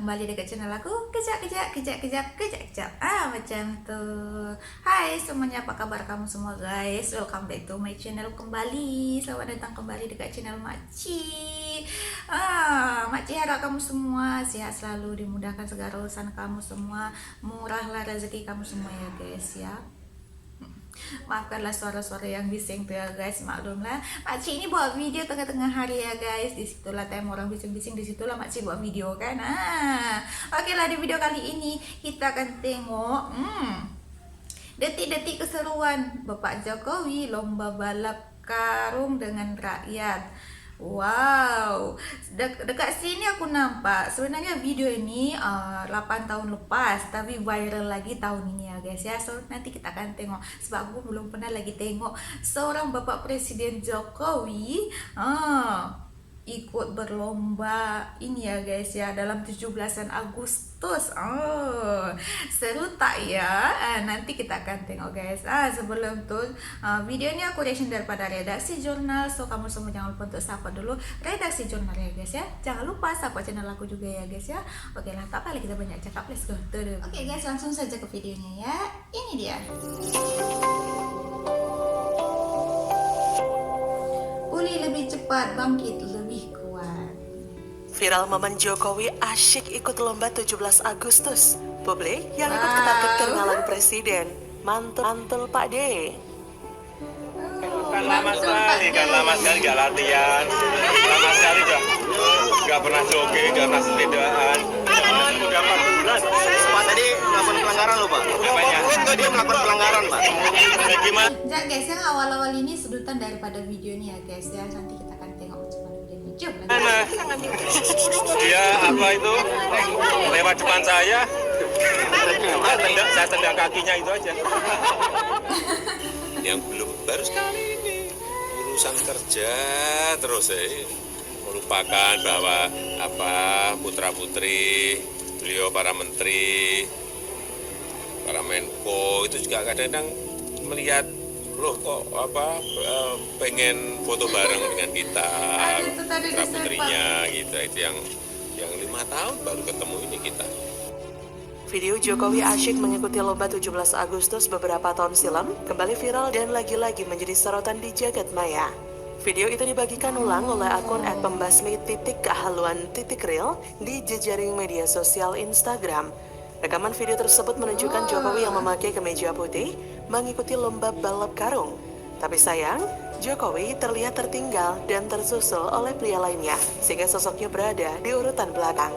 kembali dekat channel aku. Kejap. Macam tuh. Hai semuanya, apa kabar kamu semua guys? Welcome back to my channel kembali. Selamat datang kembali dekat channel Makci. Makci harap kamu semua sehat selalu, dimudahkan segala urusan kamu semua, murahlah rezeki kamu semua ya guys ya. Maafkanlah suara-suara yang bising tuh ya guys, maklumlah Makci ini buat video tengah-tengah hari ya guys. Disitulah time orang bising-bising, disitulah Makci buat video kan. Oke lah, di video kali ini kita akan tengok detik-detik keseruan Bapak Jokowi lomba balap karung dengan rakyat. Wow, dekat sini aku nampak sebenarnya video ini 8 tahun lepas, tapi viral lagi tahun ini ya guys ya. So nanti kita akan tengok, sebab aku belum pernah lagi tengok seorang Bapak Presiden Jokowi ikut berlomba ini ya guys ya, dalam 17-an Agustus. Seru tak ya? Nanti kita akan tengok guys. Sebelum tuh video ini aku reaction daripada redaksi jurnal. So kamu semua jangan lupa untuk sapa dulu redaksi jurnal ya guys ya. Jangan lupa sapa channel aku juga ya guys ya. Oke lah, tak apa lagi kita banyak cakap, let's go. Oke guys, langsung saja ke videonya ya. Ini dia. Pulih lebih cepat, bangkit lebih kuat. Viral momen Jokowi asyik ikut lomba 17 Agustus. Publik yang ikut ketar-ketir ngalang presiden. Mantul Pak D. Kan lama sekali gak latihan. Lama sekali gak pernah jogging, gak pernah sepedaan. Udah 4 bulan. Pak tadi melakukan pelanggaran loh Pak. Itu dia melakukan pelanggaran Pak. Gimana? Ya guys, yang awal-awal ini sedutan daripada video ini ya guys ya. Nanti kita akan tengok macam mana videonya. Jom. Dia apa itu? Lewat depan saya. Saya tendang kakinya itu aja. Yang belum baru sekali ini urusan kerja terus melupakan bahwa putra putri beliau, para menteri, para menko itu juga kadang-kadang melihat loh kok pengen foto bareng dengan kita, putra putrinya gitu. Itu yang 5 tahun baru ketemu ini kita. Video Jokowi asyik mengikuti lomba 17 Agustus beberapa tahun silam kembali viral dan lagi-lagi menjadi sorotan di jagat maya. Video itu dibagikan ulang oleh akun @pembasmi_kehaluan_real di jejaring media sosial Instagram. Rekaman video tersebut menunjukkan Jokowi yang memakai kemeja putih mengikuti lomba balap karung. Tapi sayang, Jokowi terlihat tertinggal dan tersusul oleh pria lainnya, sehingga sosoknya berada di urutan belakang.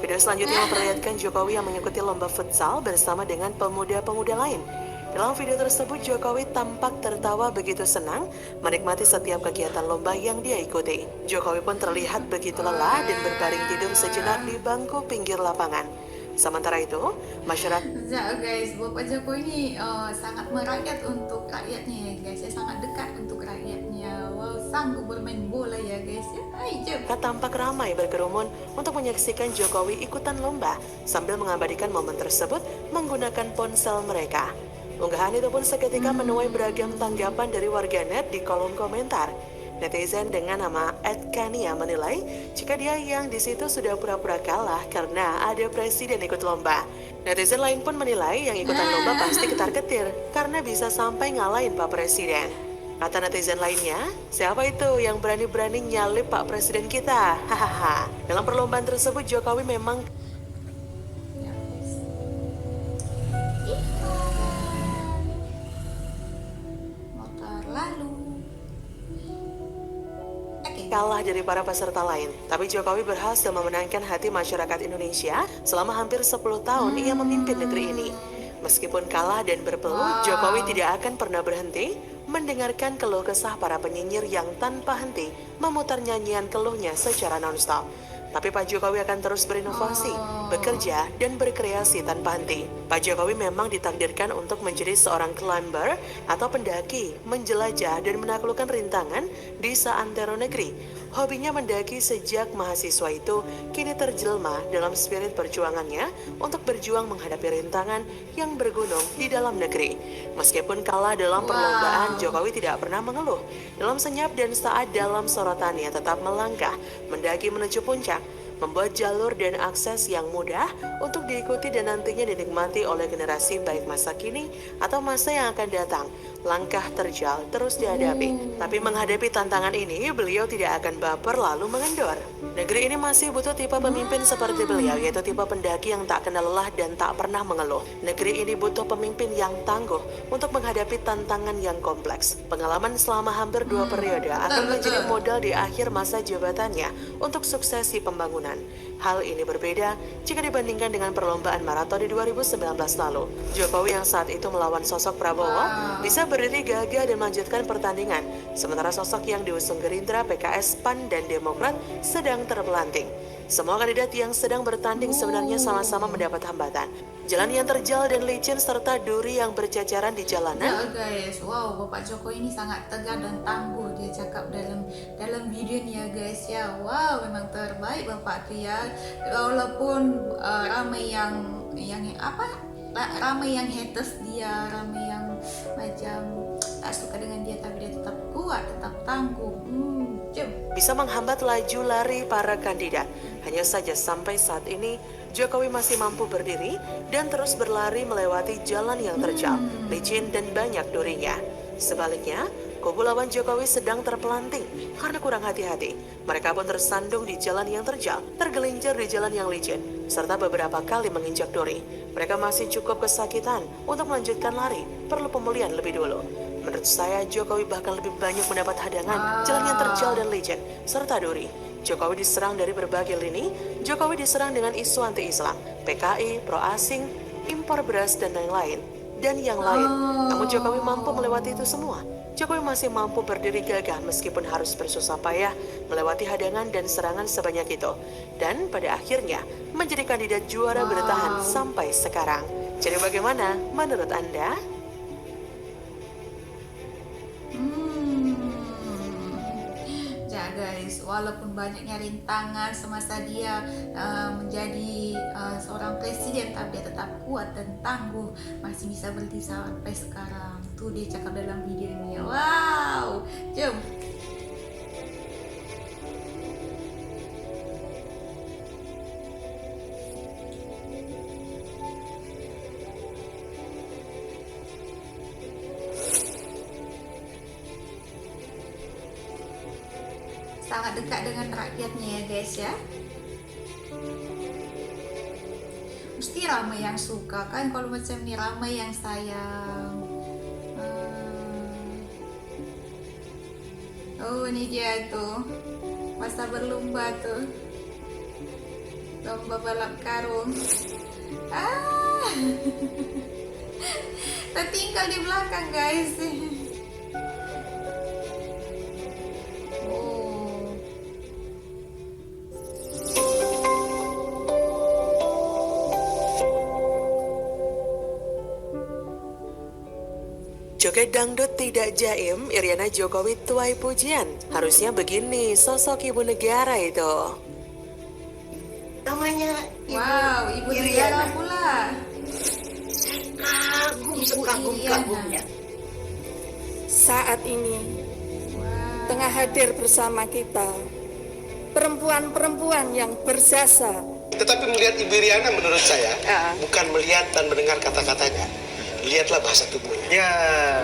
Video selanjutnya memperlihatkan Jokowi yang mengikuti lomba futsal bersama dengan pemuda-pemuda lain. Dalam video tersebut, Jokowi tampak tertawa begitu senang menikmati setiap kegiatan lomba yang dia ikuti. Jokowi pun terlihat begitu lelah dan berbaring tidur sejenak di bangku pinggir lapangan. Sementara itu, masyarakat... Ya guys, Bapak Jokowi ini sangat merakyat untuk rakyatnya ya guys ya, sangat dekat untuk rakyatnya. Wow, sanggup bermain bola ya guys ya. Ayo. tampak ramai berkerumun untuk menyaksikan Jokowi ikutan lomba sambil mengabadikan momen tersebut menggunakan ponsel mereka. Unggahan itu pun seketika menuai beragam tanggapan dari warganet di kolom komentar. Netizen dengan nama @kania menilai jika dia yang di situ sudah pura-pura kalah karena ada presiden ikut lomba. Netizen lain pun menilai yang ikutan lomba pasti ketar-ketir karena bisa sampai ngalahin Pak Presiden. Kata netizen lainnya, siapa itu yang berani-berani nyalip Pak Presiden kita? Hahaha. Dalam perlombaan tersebut Jokowi memang Ya guys. Motor lalu. kalah dari para peserta lain. Tapi Jokowi berhasil memenangkan hati masyarakat Indonesia selama hampir 10 tahun ia memimpin negeri ini. Meskipun kalah dan berpeluh, Jokowi tidak akan pernah berhenti mendengarkan keluh kesah para penyinyir yang tanpa henti memutar nyanyian keluhnya secara nonstop. Tapi Pak Jokowi akan terus berinovasi, bekerja, dan berkreasi tanpa henti. Pak Jokowi memang ditakdirkan untuk menjadi seorang climber atau pendaki, menjelajah dan menaklukkan rintangan di seantero negeri. Hobinya mendaki sejak mahasiswa itu kini terjelma dalam spirit perjuangannya untuk berjuang menghadapi rintangan yang bergunung di dalam negeri. Meskipun kalah dalam perlombaan, Jokowi tidak pernah mengeluh. Dalam senyap dan saat dalam sorotannya tetap melangkah, mendaki menuju puncak. membuat jalur dan akses yang mudah untuk diikuti dan nantinya dinikmati oleh generasi baik masa kini atau masa yang akan datang. Langkah terjal terus dihadapi. Tapi menghadapi tantangan ini, beliau tidak akan baper lalu mengendor. Negeri ini masih butuh tipe pemimpin seperti beliau, yaitu tipe pendaki yang tak kenal lelah dan tak pernah mengeluh. Negeri ini butuh pemimpin yang tangguh untuk menghadapi tantangan yang kompleks. Pengalaman selama hampir 2 periode akan menjadi modal di akhir masa jabatannya untuk suksesi pembangunan. Hal ini berbeda jika dibandingkan dengan perlombaan maraton di 2019 lalu. Jokowi yang saat itu melawan sosok Prabowo bisa berdiri gagah dan melanjutkan pertandingan, sementara sosok yang diusung Gerindra, PKS, PAN, dan Demokrat sedang terpelanting. Semua kandidat yang sedang bertanding sebenarnya sama-sama mendapat hambatan. Jalan yang terjal dan licin serta duri yang berceceran di jalanan. Ya guys, wow, Bapak Jokowi ini sangat tegar dan tangguh, dia cakap dalam video ini ya guys ya. Wow, memang terbaik Bapak tuh ya. Walaupun ramai yang ramai yang haters dia, ramai yang macam tak suka dengan dia, tapi dia tetap kuat, tetap tangguh. Bisa menghambat laju lari para kandidat. Hanya saja sampai saat ini Jokowi masih mampu berdiri dan terus berlari melewati jalan yang terjal, licin dan banyak durinya. Sebaliknya, kubu lawan Jokowi sedang terpelanting karena kurang hati-hati. Mereka pun tersandung di jalan yang terjal, tergelincir di jalan yang licin, serta beberapa kali menginjak duri. Mereka masih cukup kesakitan untuk melanjutkan lari, perlu pemulihan lebih dulu. Menurut saya, Jokowi bahkan lebih banyak mendapat hadangan, jalan yang terjal dan licin, serta duri. Jokowi diserang dari berbagai lini. Jokowi diserang dengan isu anti-Islam, PKI, pro-asing, impor beras, dan lain-lain. Namun Jokowi mampu melewati itu semua. Jokowi masih mampu berdiri gagah meskipun harus bersusah payah melewati hadangan dan serangan sebanyak itu. Dan pada akhirnya menjadi kandidat juara bertahan sampai sekarang. Jadi bagaimana menurut Anda? Ya guys, walaupun banyaknya rintangan semasa dia menjadi seorang presiden, tapi dia tetap kuat dan tangguh, masih bisa berdiri sampai sekarang. Tuh dia cakap dalam video ini. Wow, jom. Sangat dekat dengan rakyatnya ya guys ya. Mesti ramai yang suka kan kalau macam ni, ramai yang sayang. Oh ini dia tuh, masa berlomba tuh, lomba balap karung. Tertinggal di belakang guys. Joget dangdut tidak jaim, Iriana Jokowi tuai pujian. Harusnya begini sosok ibu negara itu. Namanya Ibu negara pula. Kagum sekagum-kagumnya. Saat ini tengah hadir bersama kita perempuan-perempuan yang berjasa. Tetapi melihat Ibu Iriana menurut saya bukan melihat dan mendengar kata-katanya. Lihatlah bahasa tubuhnya.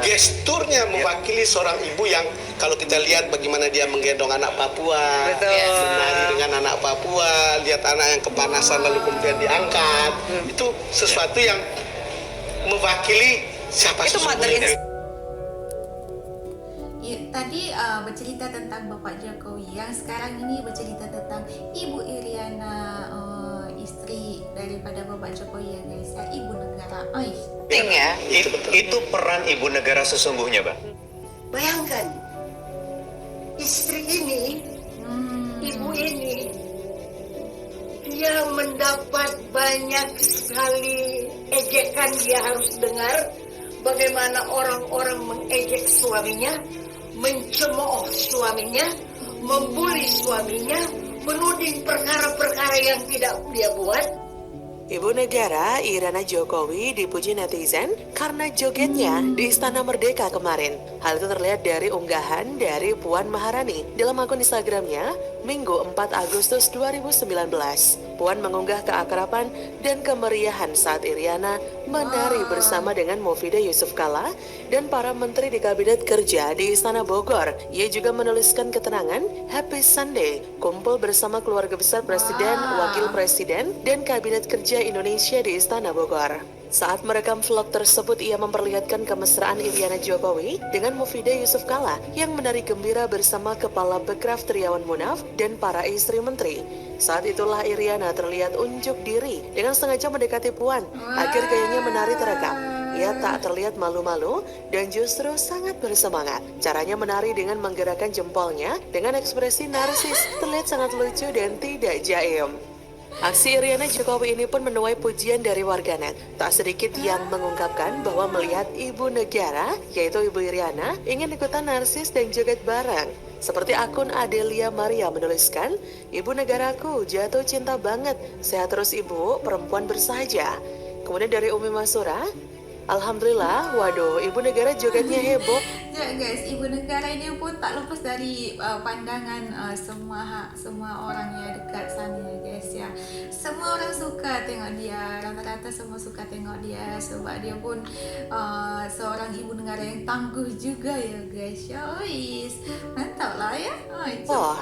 Gesturnya mewakili seorang ibu yang kalau kita lihat bagaimana dia menggendong anak Papua, menari dengan anak Papua, lihat anak yang kepanasan lalu kemudian diangkat. Itu sesuatu yang mewakili siapa sesungguhnya. Tadi bercerita tentang Bapak Jokowi, yang sekarang ini bercerita tentang Ibu Iriana, istri daripada Bapak Jokowi ya guys ya, ibu negara. Penting ya, itu peran ibu negara sesungguhnya, Mbak. Bayangkan, istri ini, ibu ini, dia mendapat banyak sekali ejekan, dia harus dengar bagaimana orang-orang mengejek suaminya, mencemooh suaminya, membuli suaminya, menuding perkara-perkara yang tidak dia buat. Ibu negara Iriana Jokowi dipuji netizen karena jogetnya di Istana Merdeka kemarin. Hal itu terlihat dari unggahan dari Puan Maharani dalam akun Instagramnya Minggu 4 Agustus 2019. Puan mengunggah keakraban dan kemeriahan saat Iriana menari bersama dengan Mufidah Yusuf Kalla dan para menteri di Kabinet Kerja di Istana Bogor. Ia juga menuliskan ketenangan Happy Sunday, kumpul bersama keluarga besar Presiden, Wakil Presiden, dan Kabinet Kerja Indonesia di Istana Bogor. Saat merekam vlog tersebut, ia memperlihatkan kemesraan Iriana Jokowi dengan Mufidah Yusuf Kalla yang menari gembira bersama Kepala Bekraf Triawan Munaf dan para istri menteri. Saat itulah Iriana terlihat unjuk diri dengan sengaja mendekati Puan agar gayanya menari terekam. Ia tak terlihat malu-malu dan justru sangat bersemangat. Caranya menari dengan menggerakkan jempolnya dengan ekspresi narsis terlihat sangat lucu dan tidak jaim. Aksi Iriana Jokowi ini pun menuai pujian dari warganet. Tak sedikit yang mengungkapkan bahwa melihat ibu negara, yaitu Ibu Iriana, ingin ikutan narsis dan joget bareng. Seperti akun Adelia Maria menuliskan, "Ibu negaraku jatuh cinta banget, sehat terus ibu, perempuan bersahaja." Kemudian dari Umi Masura, "Alhamdulillah, waduh, ibu negara jogetnya heboh." Ya guys, ibu negara ini pun tak lepas dari pandangan semua orang ya dekat sana ya guys ya. Semua orang suka tengok dia, rata-rata semua suka tengok dia sebab dia pun seorang ibu negara yang tangguh juga ya guys. Yois, mantap lah ya. Wah,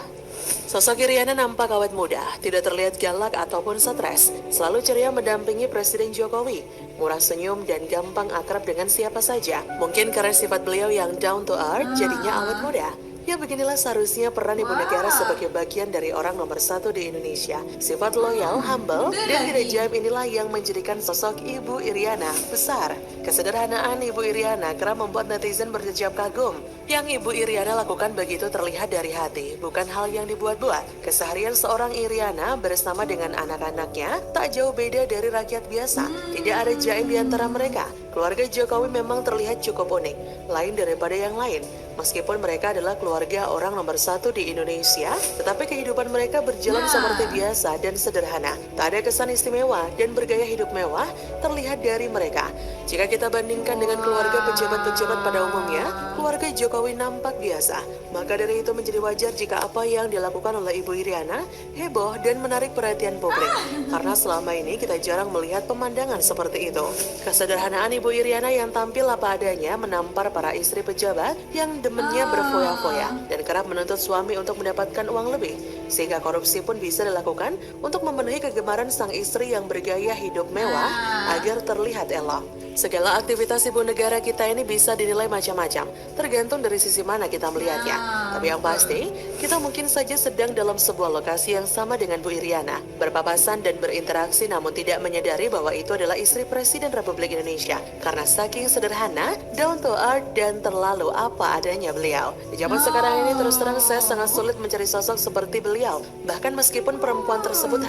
sosok Iriana nampak awet muda, tidak terlihat galak ataupun stres. Selalu ceria mendampingi Presiden Jokowi, murah senyum dan gampang akrab dengan siapa saja. Mungkin karena sifat beliau yang down to earth, jadinya awet muda. Ya beginilah seharusnya peran ibu negara sebagai bagian dari orang nomor satu di Indonesia. Sifat loyal, humble, dan tidak jaim inilah yang menjadikan sosok Ibu Iriana besar. Kesederhanaan Ibu Iriana kerap membuat netizen berdecap kagum. Yang Ibu Iriana lakukan begitu terlihat dari hati, bukan hal yang dibuat-buat. Keseharian seorang Iriana bersama dengan anak-anaknya tak jauh beda dari rakyat biasa. Tidak ada jaim di antara mereka. Keluarga Jokowi memang terlihat cukup unik, lain daripada yang lain. Meskipun mereka adalah keluarga orang nomor satu di Indonesia, tetapi kehidupan mereka berjalan seperti biasa dan sederhana. Tak ada kesan istimewa dan bergaya hidup mewah terlihat dari mereka. Jika kita bandingkan dengan keluarga pejabat-pejabat pada umumnya, keluarga Jokowi nampak biasa. Maka dari itu menjadi wajar jika apa yang dilakukan oleh Ibu Iriana heboh dan menarik perhatian publik. Karena selama ini kita jarang melihat pemandangan seperti itu. Kesederhanaan Ibu Iriana yang tampil apa adanya menampar para istri pejabat yang demennya berfoya-foya dan kerap menuntut suami untuk mendapatkan uang lebih, sehingga korupsi pun bisa dilakukan untuk memenuhi kegemaran sang istri yang bergaya hidup mewah agar terlihat elok. Segala aktivitas ibu negara kita ini bisa dinilai macam-macam, tergantung dari sisi mana kita melihatnya. Tapi yang pasti, kita mungkin saja sedang dalam sebuah lokasi yang sama dengan Bu Iriana, berpapasan dan berinteraksi namun tidak menyadari bahwa itu adalah istri Presiden Republik Indonesia. Karena saking sederhana, down to earth dan terlalu apa adanya beliau. Di zaman sekarang ini terus terang saya sangat sulit mencari sosok seperti beliau. Bahkan meskipun perempuan tersebut...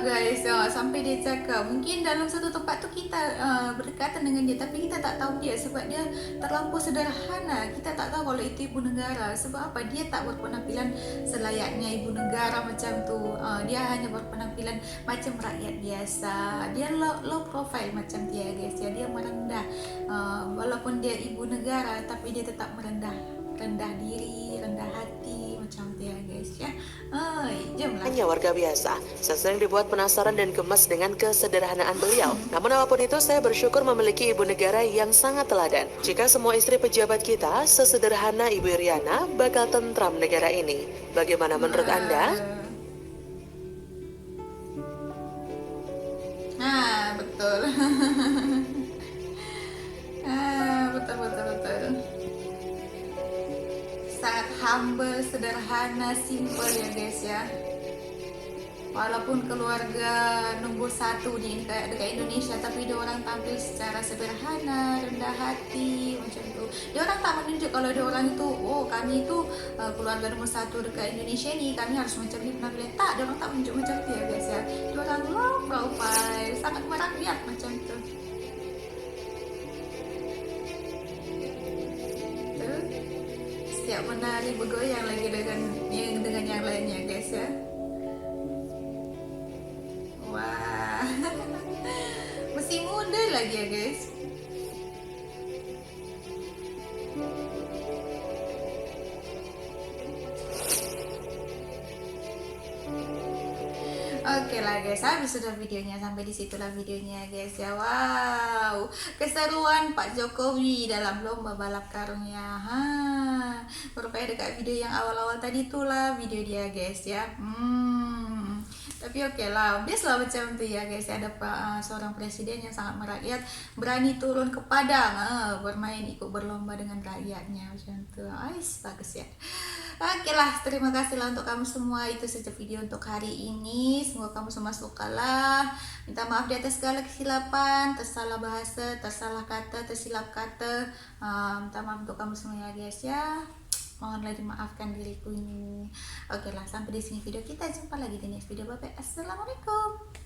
guys, sampai dia cakap mungkin dalam satu tempat tu kita berdekatan dengan dia, tapi kita tak tahu dia sebab dia terlampau sederhana. Kita tak tahu kalau itu ibu negara. Sebab apa? Dia tak berpenampilan selayaknya ibu negara macam tu. Dia hanya berpenampilan macam rakyat biasa. Dia low profile macam dia guys ya. Dia merendah. Walaupun dia ibu negara, tapi dia tetap rendah diri, rendah hati macam dia guys ya. Jomlah. Hanya warga biasa. Saya sering dibuat penasaran dan gemas dengan kesederhanaan beliau. Namun apapun itu, saya bersyukur memiliki ibu negara yang sangat teladan. Jika semua istri pejabat kita sesederhana Ibu Iriana, bakal tentram negara ini. Bagaimana menurut Anda? Betul. Betul. Sangat humble, sederhana, simple ya guys ya. Walaupun keluarga nombor satu di dekat Indonesia, tapi dia orang tampil secara sederhana, rendah hati macam tu. Dia orang tak menunjuk kalau dia orang itu, oh kami itu keluarga nombor satu dekat Indonesia ni, kami harus macam ni penampilan. Tak, dia orang tak menunjuk macam tu ya guys ya. Dia orang low profile, sangat merakyat macam tu. Siap menari bergoyang lagi dengan yang lainnya guys ya. Wah. lagi ya guys. Oke lah guys, habis sudah videonya, sampai disitulah videonya guys ya. Wow, keseruan Pak Jokowi dalam lomba balap karungnya. Rupanya dekat video yang awal-awal tadi itulah video dia guys ya. Tapi oke lah, biasa lah macam itu ya guys. Ada seorang presiden yang sangat merakyat, berani turun ke padang, bermain ikut berlomba dengan rakyatnya macam itu. Ais, bagus ya. Oke lah, terima kasih lah untuk kamu semua. Itu saja video untuk hari ini. Semoga kamu semua suka lah. Minta maaf di atas segala kesilapan, tersalah bahasa, tersalah kata, tersilap kata. Minta maaf untuk kamu semua ya guys ya. Mohonlah dimaafkan diriku ini. Oke lah, sampai di sini video kita. Jumpa lagi di next video. Bye bye. Assalamualaikum.